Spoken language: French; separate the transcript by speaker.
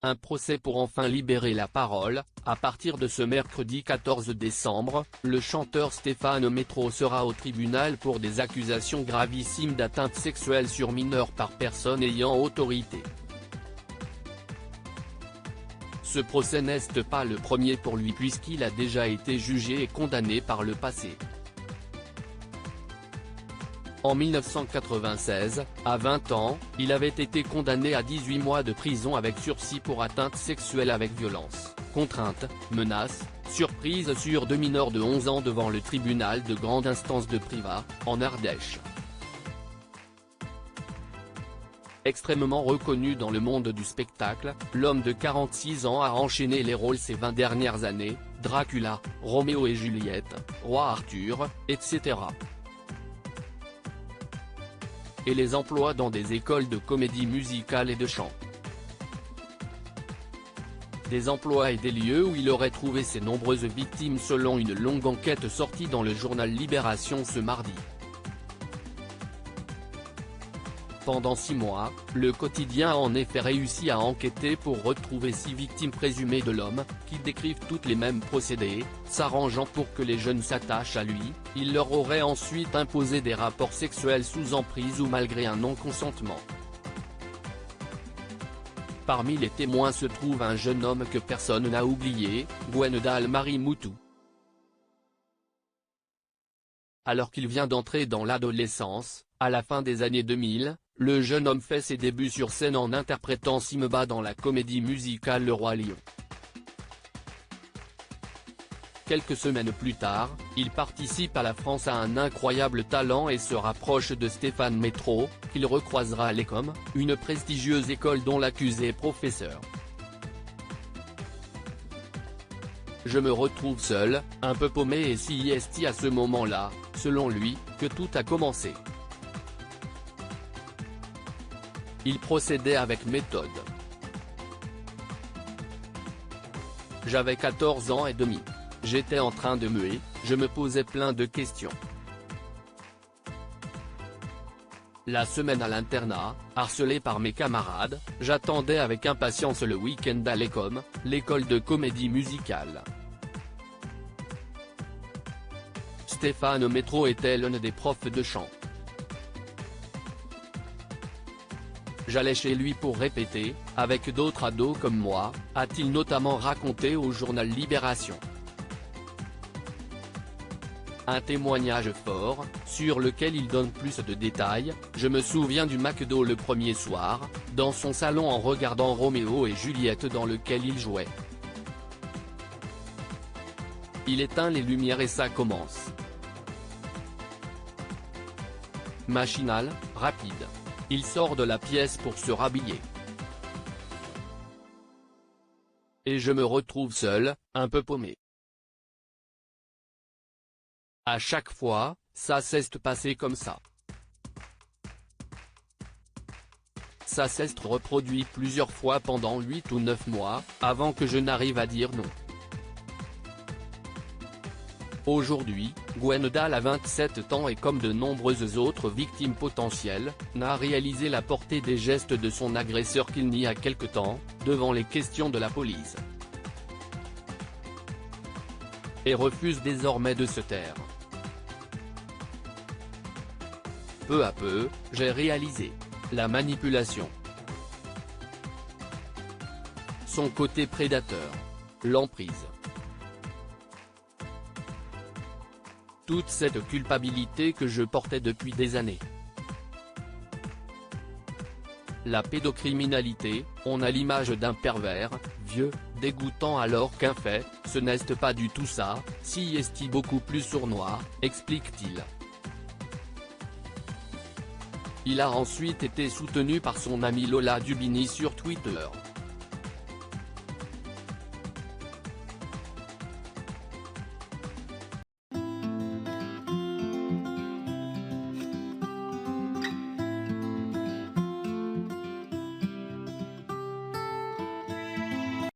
Speaker 1: Un procès pour enfin libérer la parole. À partir de ce mercredi 14 décembre, le chanteur Stéphane Métro sera au tribunal pour des accusations gravissimes d'atteinte sexuelle sur mineurs par personne ayant autorité. Ce procès n'est pas le premier pour lui puisqu'il a déjà été jugé et condamné par le passé. En 1996, à 20 ans, il avait été condamné à 18 mois de prison avec sursis pour atteinte sexuelle avec violence, contrainte, menace, surprise sur deux mineurs de 11 ans devant le tribunal de grande instance de Privas, en Ardèche. Extrêmement reconnu dans le monde du spectacle, l'homme de 46 ans a enchaîné les rôles ces 20 dernières années, Dracula, Roméo et Juliette, Roi Arthur, etc. Et les emplois dans des écoles de comédie musicale et de chant. Des emplois et des lieux où il aurait trouvé ses nombreuses victimes selon une longue enquête sortie dans le journal Libération ce mardi. Pendant 6 mois, le quotidien a en effet réussi à enquêter pour retrouver 6 victimes présumées de l'homme, qui décrivent toutes les mêmes procédés, s'arrangeant pour que les jeunes s'attachent à lui. Il leur aurait ensuite imposé des rapports sexuels sous emprise ou malgré un non-consentement. Parmi les témoins se trouve un jeune homme que personne n'a oublié, Gwendal Marie Moutou. Alors qu'il vient d'entrer dans l'adolescence, à la fin des années 2000, le jeune homme fait ses débuts sur scène en interprétant Simba dans la comédie musicale Le Roi Lion. Quelques semaines plus tard, il participe à La France a un incroyable talent et se rapproche de Stéphane Métro, qu'il recroisera à l'ECOM, une prestigieuse école dont l'accusé est professeur. Je me retrouve seul, un peu paumé et c'est à ce moment-là, selon lui, que tout a commencé. Il procédait avec méthode. J'avais 14 ans et demi. J'étais en train de muer, je me posais plein de questions. La semaine à l'internat, harcelé par mes camarades, j'attendais avec impatience le week-end à l'ECOM, l'école de comédie musicale. Stéphane Métro était l'un des profs de chant. J'allais chez lui pour répéter, avec d'autres ados comme moi, a-t-il notamment raconté au journal Libération. Un témoignage fort, sur lequel il donne plus de détails. Je me souviens du McDo le premier soir, dans son salon en regardant Roméo et Juliette dans lequel il jouait. Il éteint les lumières et ça commence. Machinal, rapide. Il sort de la pièce pour se rhabiller. Et je me retrouve seul, un peu paumé. À chaque fois, ça s'est passé comme ça. Ça s'est reproduit plusieurs fois pendant 8 ou 9 mois, avant que je n'arrive à dire non. Aujourd'hui, Gwendal a 27 ans et comme de nombreuses autres victimes potentielles, n'a réalisé la portée des gestes de son agresseur qu'il nie à quelque temps, devant les questions de la police. Et refuse désormais de se taire. Peu à peu, j'ai réalisé la manipulation, son côté prédateur, l'emprise. Toute cette culpabilité que je portais depuis des années. La pédocriminalité, on a l'image d'un pervers, vieux, dégoûtant alors qu'un fait, ce n'est pas du tout ça, si est beaucoup plus sournois, explique-t-il. Il a ensuite été soutenu par son amie Lola Dubini sur Twitter.